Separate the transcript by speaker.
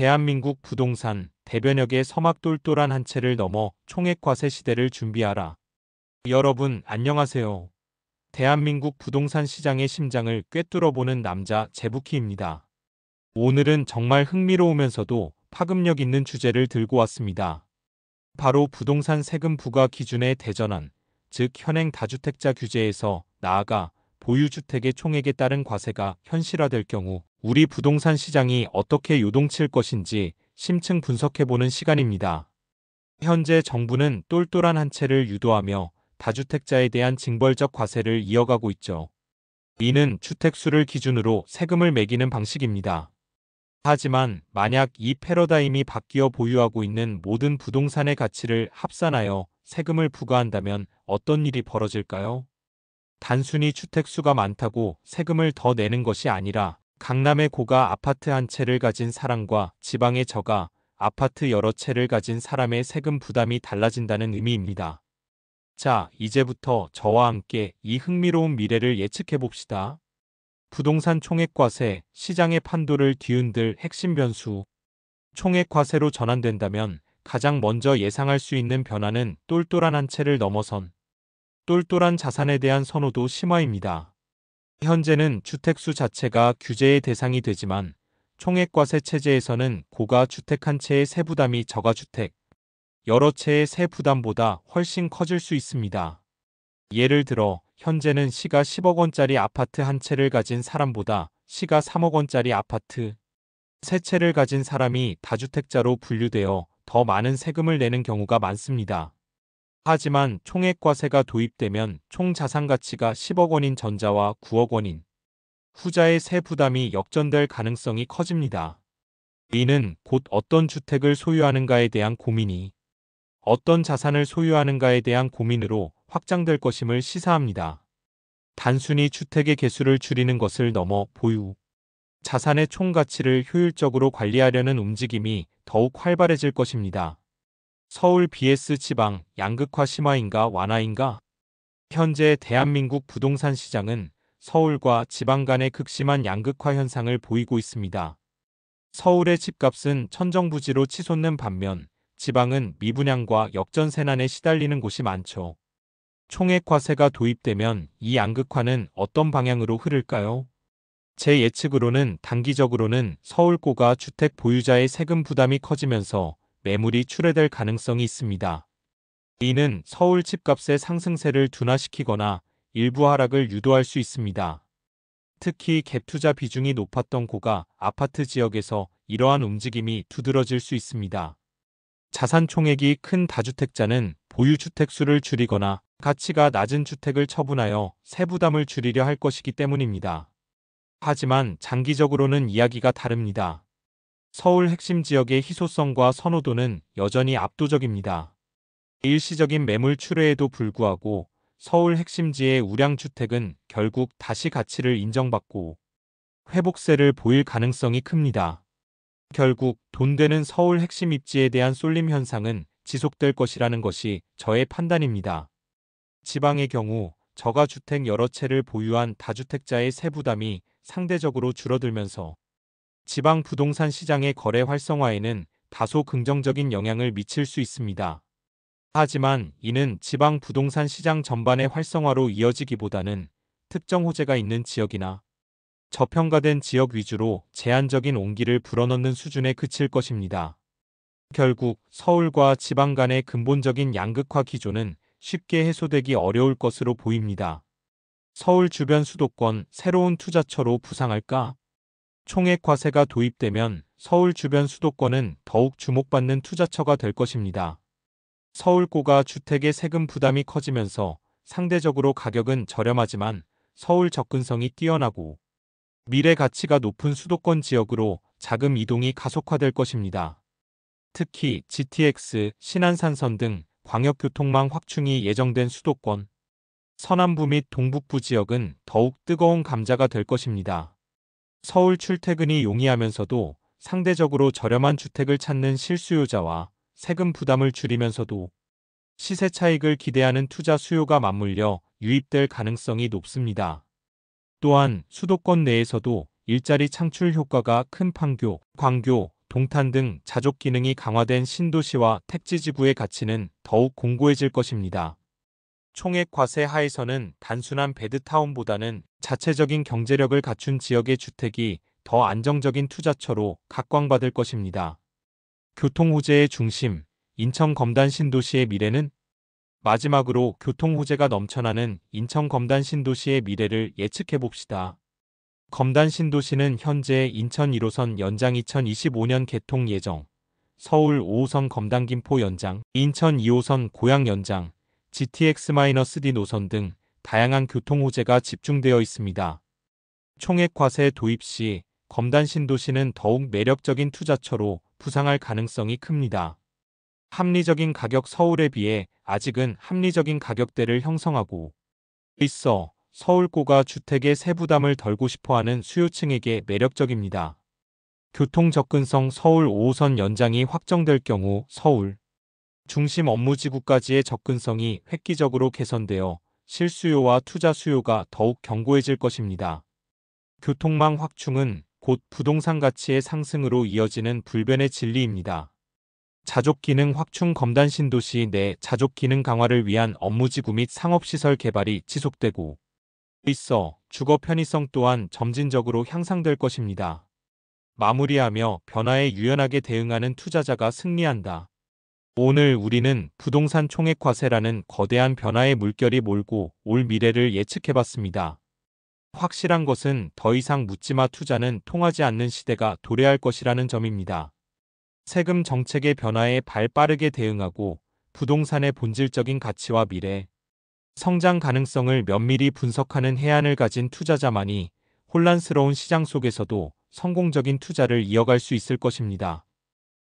Speaker 1: 대한민국 부동산 대변역의 서막 똘똘한 한 채를 넘어 총액 과세 시대를 준비하라. 여러분 안녕하세요. 대한민국 부동산 시장의 심장을 꿰뚫어보는 남자 제부키입니다. 오늘은 정말 흥미로우면서도 파급력 있는 주제를 들고 왔습니다. 바로 부동산 세금 부과 기준의 대전환, 즉 현행 다주택자 규제에서 나아가 보유주택의 총액에 따른 과세가 현실화될 경우 우리 부동산 시장이 어떻게 요동칠 것인지 심층 분석해보는 시간입니다. 현재 정부는 똘똘한 한 채를 유도하며 다주택자에 대한 징벌적 과세를 이어가고 있죠. 이는 주택수를 기준으로 세금을 매기는 방식입니다. 하지만 만약 이 패러다임이 바뀌어 보유하고 있는 모든 부동산의 가치를 합산하여 세금을 부과한다면 어떤 일이 벌어질까요? 단순히 주택수가 많다고 세금을 더 내는 것이 아니라 강남의 고가 아파트 한 채를 가진 사람과 지방의 저가 아파트 여러 채를 가진 사람의 세금 부담이 달라진다는 의미입니다. 자, 이제부터 저와 함께 이 흥미로운 미래를 예측해 봅시다. 부동산 총액과세, 시장의 판도를 뒤흔들 핵심 변수. 총액과세로 전환된다면 가장 먼저 예상할 수 있는 변화는 똘똘한 한 채를 넘어선 똘똘한 자산에 대한 선호도 심화입니다. 현재는 주택수 자체가 규제의 대상이 되지만 총액과세 체제에서는 고가 주택 한 채의 세부담이 저가주택 여러 채의 세부담보다 훨씬 커질 수 있습니다. 예를 들어 현재는 시가 10억 원짜리 아파트 한 채를 가진 사람보다 시가 3억 원짜리 아파트 세 채를 가진 사람이 다주택자로 분류되어 더 많은 세금을 내는 경우가 많습니다. 하지만 총액과세가 도입되면 총 자산 가치가 10억 원인 전자와 9억 원인 후자의 세 부담이 역전될 가능성이 커집니다. 이는 곧 어떤 주택을 소유하는가에 대한 고민이 어떤 자산을 소유하는가에 대한 고민으로 확장될 것임을 시사합니다. 단순히 주택의 개수를 줄이는 것을 넘어 보유, 자산의 총 가치를 효율적으로 관리하려는 움직임이 더욱 활발해질 것입니다. 서울 vs 지방, 양극화 심화인가 완화인가? 현재 대한민국 부동산 시장은 서울과 지방 간의 극심한 양극화 현상을 보이고 있습니다. 서울의 집값은 천정부지로 치솟는 반면 지방은 미분양과 역전세난에 시달리는 곳이 많죠. 총액과세가 도입되면 이 양극화는 어떤 방향으로 흐를까요? 제 예측으로는 단기적으로는 서울고가 주택 보유자의 세금 부담이 커지면서 매물이 출회될 가능성이 있습니다. 이는 서울 집값의 상승세를 둔화시키거나 일부 하락을 유도할 수 있습니다. 특히 갭투자 비중이 높았던 고가 아파트 지역에서 이러한 움직임이 두드러질 수 있습니다. 자산 총액이 큰 다주택자는 보유 주택수를 줄이거나 가치가 낮은 주택을 처분하여 세부담을 줄이려 할 것이기 때문입니다. 하지만 장기적으로는 이야기가 다릅니다. 서울 핵심 지역의 희소성과 선호도는 여전히 압도적입니다. 일시적인 매물 출회에도 불구하고 서울 핵심지의 우량주택은 결국 다시 가치를 인정받고 회복세를 보일 가능성이 큽니다. 결국 돈 되는 서울 핵심 입지에 대한 쏠림 현상은 지속될 것이라는 것이 저의 판단입니다. 지방의 경우 저가주택 여러 채를 보유한 다주택자의 세부담이 상대적으로 줄어들면서 지방 부동산 시장의 거래 활성화에는 다소 긍정적인 영향을 미칠 수 있습니다. 하지만 이는 지방 부동산 시장 전반의 활성화로 이어지기보다는 특정 호재가 있는 지역이나 저평가된 지역 위주로 제한적인 온기를 불어넣는 수준에 그칠 것입니다. 결국 서울과 지방 간의 근본적인 양극화 기조는 쉽게 해소되기 어려울 것으로 보입니다. 서울 주변 수도권 새로운 투자처로 부상할까? 총액과세가 도입되면 서울 주변 수도권은 더욱 주목받는 투자처가 될 것입니다. 서울고가 주택의 세금 부담이 커지면서 상대적으로 가격은 저렴하지만 서울 접근성이 뛰어나고 미래 가치가 높은 수도권 지역으로 자금 이동이 가속화될 것입니다. 특히 GTX, 신안산선 등 광역교통망 확충이 예정된 수도권, 서남부 및 동북부 지역은 더욱 뜨거운 감자가 될 것입니다. 서울 출퇴근이 용이하면서도 상대적으로 저렴한 주택을 찾는 실수요자와 세금 부담을 줄이면서도 시세 차익을 기대하는 투자 수요가 맞물려 유입될 가능성이 높습니다. 또한 수도권 내에서도 일자리 창출 효과가 큰 판교, 광교, 동탄 등 자족 기능이 강화된 신도시와 택지지구의 가치는 더욱 공고해질 것입니다. 총액 과세 하에서는 단순한 베드타운보다는 자체적인 경제력을 갖춘 지역의 주택이 더 안정적인 투자처로 각광받을 것입니다. 교통호재의 중심, 인천 검단 신도시의 미래는? 마지막으로 교통호재가 넘쳐나는 인천 검단 신도시의 미래를 예측해봅시다. 검단 신도시는 현재 인천 1호선 연장 2025년 개통 예정, 서울 5호선 검단 김포 연장, 인천 2호선 고양 연장, GTX-D 노선 등 다양한 교통호재가 집중되어 있습니다. 총액 과세 도입 시 검단 신도시는 더욱 매력적인 투자처로 부상할 가능성이 큽니다. 합리적인 가격 서울에 비해 아직은 합리적인 가격대를 형성하고 있어 서울고가 주택의 세부담을 덜고 싶어하는 수요층에게 매력적입니다. 교통 접근성 서울 5호선 연장이 확정될 경우 서울 중심 업무지구까지의 접근성이 획기적으로 개선되어 실수요와 투자 수요가 더욱 견고해질 것입니다. 교통망 확충은 곧 부동산 가치의 상승으로 이어지는 불변의 진리입니다. 자족 기능 확충 검단 신도시 내 자족 기능 강화를 위한 업무지구 및 상업시설 개발이 지속되고 있어 주거 편의성 또한 점진적으로 향상될 것입니다. 마무리하며 변화에 유연하게 대응하는 투자자가 승리한다. 오늘 우리는 부동산 총액 과세라는 거대한 변화의 물결이 몰고 올 미래를 예측해봤습니다. 확실한 것은 더 이상 묻지마 투자는 통하지 않는 시대가 도래할 것이라는 점입니다. 세금 정책의 변화에 발 빠르게 대응하고 부동산의 본질적인 가치와 미래, 성장 가능성을 면밀히 분석하는 해안을 가진 투자자만이 혼란스러운 시장 속에서도 성공적인 투자를 이어갈 수 있을 것입니다.